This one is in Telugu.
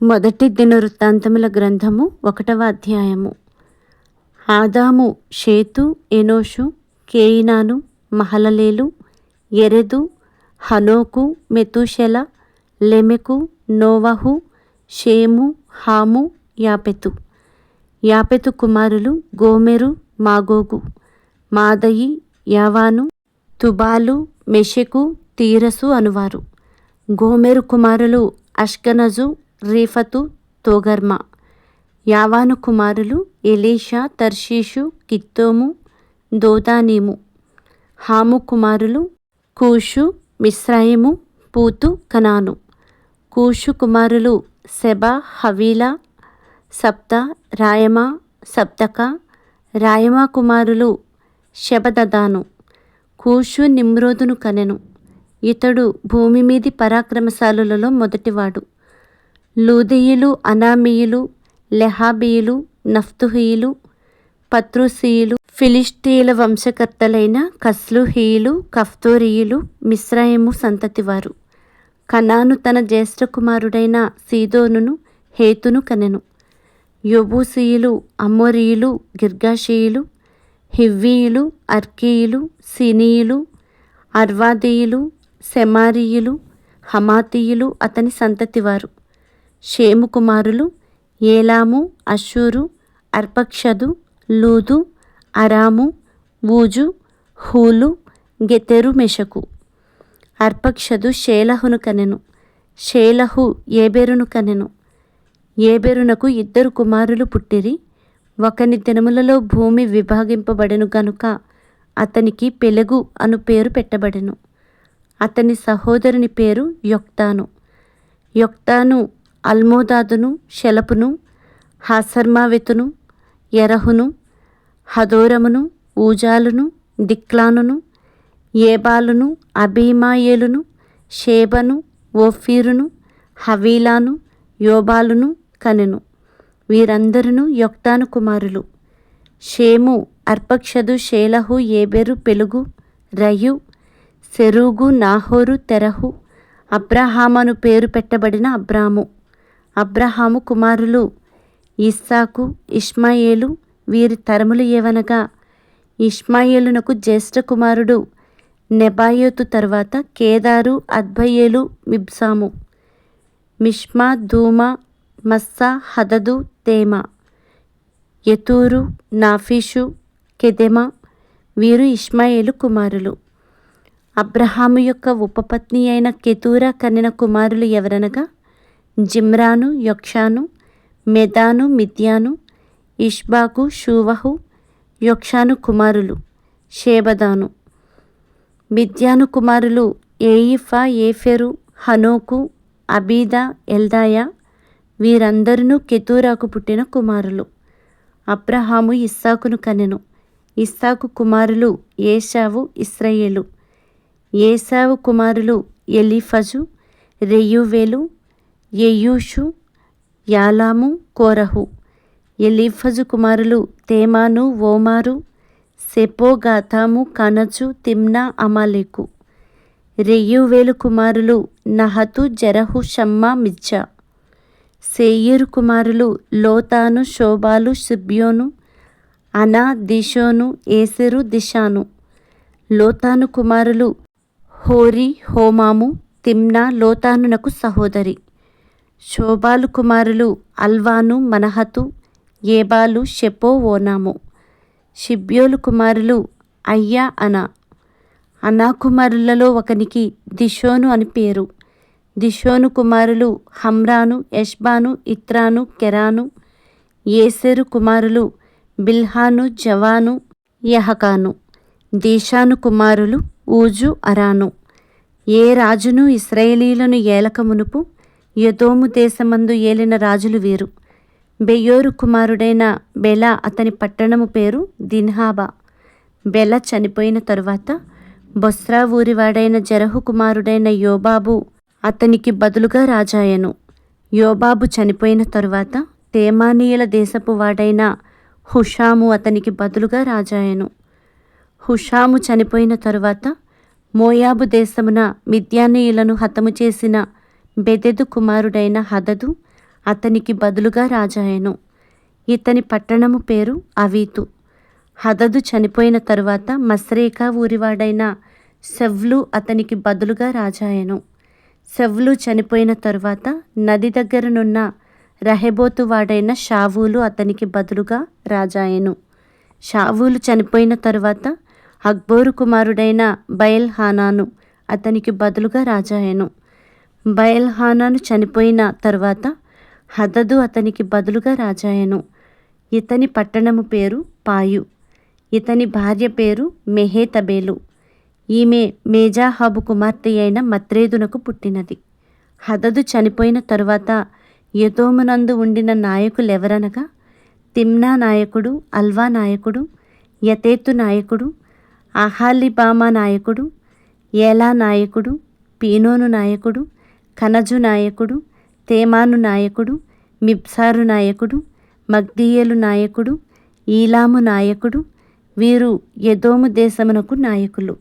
మొదటి దినవృత్తాంతముల గ్రంథము 1వ అధ్యాయము. ఆదాము, షేతు, ఎనోషు, కేయినాను, మహలలేలు, యెరెదు, హనోకు, మెతూషెల, లెమెకు, నోవహు, షేము, హాము, యాపెతు. యాపెతు కుమారులు గోమెరు, మాగోగు, మాదయి, యావాను, తుబాలు, మెషెకు, తీరసు అనువారు. గోమెరు కుమారులు అష్కనజు, రీఫతు, తోగర్మా. యావాను కుమారులు ఎలీషా, తర్షీషు, కిత్తోము, దోదానీము. హాము కుమారులు కూషు, మిస్రాయిము, పూతు, కనాను. కూషు కుమారులు సెబా, హవీలా, సప్తా, రాయమా, సప్తక. రాయమా కుమారులు షెబదదాను. కూషు నిమ్రోదును కనెను. ఇతడు భూమి మీది పరాక్రమశాలులలో మొదటివాడు. లూదీయులు, అనామీయులు, లెహాబీయులు, నఫ్తుహీయులు, పత్రుసీయులు, ఫిలిష్తీయుల వంశకర్తలైన కస్లుహీయులు, కఫ్తోరీయులు మిస్రాయిము సంతతివారు. కనాను తన జ్యేష్ఠ కుమారుడైన సీదోనును, హేతును కనెను. యెబూసీయులు, అమోరీయులు, గిర్గాషీయులు, హివ్వీయులు, అర్కీయులు, సినీయులు, అర్వాదీయులు, సెమారీయులు, హమాతీయులు అతని సంతతివారు. షేము కుమారులు ఏలాము, అషూరు, అర్పక్షదు, లూదు, అరాము, ఊజు, హూలు, గెతెరు, మెషకు. అర్పక్షదు షేలహును కనెను. షేలహు ఏబెరును కనెను. ఏబెరునకు 2 కుమారులు పుట్టిరి. ఒకని దినములలో భూమి విభాగింపబడెను గనుక అతనికి పెలెగు అను పేరు పెట్టబడెను. అతని సహోదరుని పేరు యొక్తాను. యొక్తాను అల్మోదాదును, షెలపును, హాసర్మావెతును, యెరహును, హదోరమును, ఊజాలును, దిక్లానును, ఏబాలును, అబీమాయేలును, షేబను, ఓఫీరును, హవీలాను, యోబాలును కనెను. వీరందరును యొక్తాను కుమారులు. షేము, అర్పక్షదు, షేలహు, ఏబెరు, పెలుగు, రయు, సెరూగు, నాహోరు, తెరహు, అబ్రహామను పేరు పెట్టబడిన అబ్రాము. అబ్రహాము కుమారులు ఇస్సాకు, ఇష్మాయేలు. వీరి తరములు ఏవనగా ఇష్మాయేలునకు జ్యేష్ఠ కుమారుడు నెబాయోతు, తరువాత కేదారు, అద్బయేలు, మిబ్సాము, మిష్మా, దూమా, మస్సా, హదదు, తేమా, యెతూరు, నాఫీషు, కెదెమా. వీరు ఇష్మాయేలు కుమారులు. అబ్రహాము యొక్క ఉపపత్ని అయిన కెతూరా కనిన కుమారులు ఎవరనగా జిమ్రాను, యొక్షాను, మెదాను, మిద్యాను, ఇష్బాకు, షూవహు. యొక్షాను కుమారులు షేబదాను. మిద్యాను కుమారులు ఏయిఫా, ఏఫెరు, హనోకు, అబీదా, ఎల్దాయా. వీరందరూ కెతూరాకు పుట్టిన కుమారులు. అబ్రహాము ఇస్సాకును కనెను. ఇస్సాకు కుమారులు ఏశావు, ఇశ్రాయేలు. ఏశావు కుమారులు ఎలీఫజు, రెయూవేలు, యెయూషు, యాలాము, కోరహు. ఎలీఫజు కుమారులు తేమాను, ఓమారు, సెపో, గాతాము, కనజు, తిమ్నా, అమాలేకు. రెయూవేలు కుమారులు నహతు, జెరహు, షమ్మా, మిజ్జా. సేయీరు కుమారులు లోతాను, శోబాలు, సిబ్యోను, అనా, దిషోను, ఏసెరు, దిషాను. లోతాను కుమారులు హోరీ, హోమాము, తిమ్నా. లోతానునకు సహోదరి. శోబాలు కుమారులు అల్వాను, మనహతు, ఏబాలు, షెపో, ఓనాము. షిబ్యోలు కుమారులు అయ్యా, అనా. అనా కుమారులలో ఒకనికి దిషోను అని పేరు. దిషోను కుమారులు హమ్రాను, ఎష్బాను, ఇత్రాను, కెరాను. ఏసెరు కుమారులు బిల్హాను, జవాను, యహకాను. దీషాను కుమారులు ఊజు, అరాను. ఏ రాజును ఇశ్రాయేలీయులను ఏలక మునుపు ఎదోము దేశమందు ఏలిన రాజులు వీరు. బెయోరు కుమారుడైన బెల అతని పట్టణము పేరు దిన్హాబా. బెల చనిపోయిన తరువాత బొస్రా ఊరివాడైన జెరహు కుమారుడైన యోబాబు అతనికి బదులుగా రాజాయెను. యోబాబు చనిపోయిన తరువాత తేమానీయుల దేశపు వాడైన హుషాము అతనికి బదులుగా రాజాయెను. హుషాము చనిపోయిన తరువాత మోయాబు దేశమున మిద్యానీయులను హతము చేసిన బెదెదు కుమారుడైన హదదు అతనికి బదులుగా రాజాయెను. ఇతని పట్టణము పేరు అవీతు. హదదు చనిపోయిన తరువాత మస్రేకా ఊరివాడైన షవ్లు అతనికి బదులుగా రాజాయెను. షవ్లు చనిపోయిన తరువాత నది దగ్గరనున్న రహెబోతు వాడైన షావూలు అతనికి బదులుగా రాజాయెను. షావూలు చనిపోయిన తరువాత అక్బోరు కుమారుడైన బయల్ హానాను అతనికి బదులుగా రాజాయెను. బయల్ హానాను చనిపోయిన తరువాత హదదు అతనికి బదులుగా రాజాయెను. ఇతని పట్టణము పేరు పాయు. ఇతని భార్య పేరు మెహేతబేలు. ఈమె మేజాహాబు కుమార్తె అయిన మత్రేదునకు పుట్టినది. హదదు చనిపోయిన తరువాత ఎదోమునందు ఉండిన నాయకులెవరనగా తిమ్నా నాయకుడు, అల్వా నాయకుడు, యతేతు నాయకుడు, అహాలిబామా నాయకుడు, ఏలా నాయకుడు, పీనోను నాయకుడు, కనజు నాయకుడు, తేమాను నాయకుడు, మిబ్సారు నాయకుడు, మగ్దీయేలు నాయకుడు, ఈలాము నాయకుడు. వీరు ఎదోము దేశమునకు నాయకులు.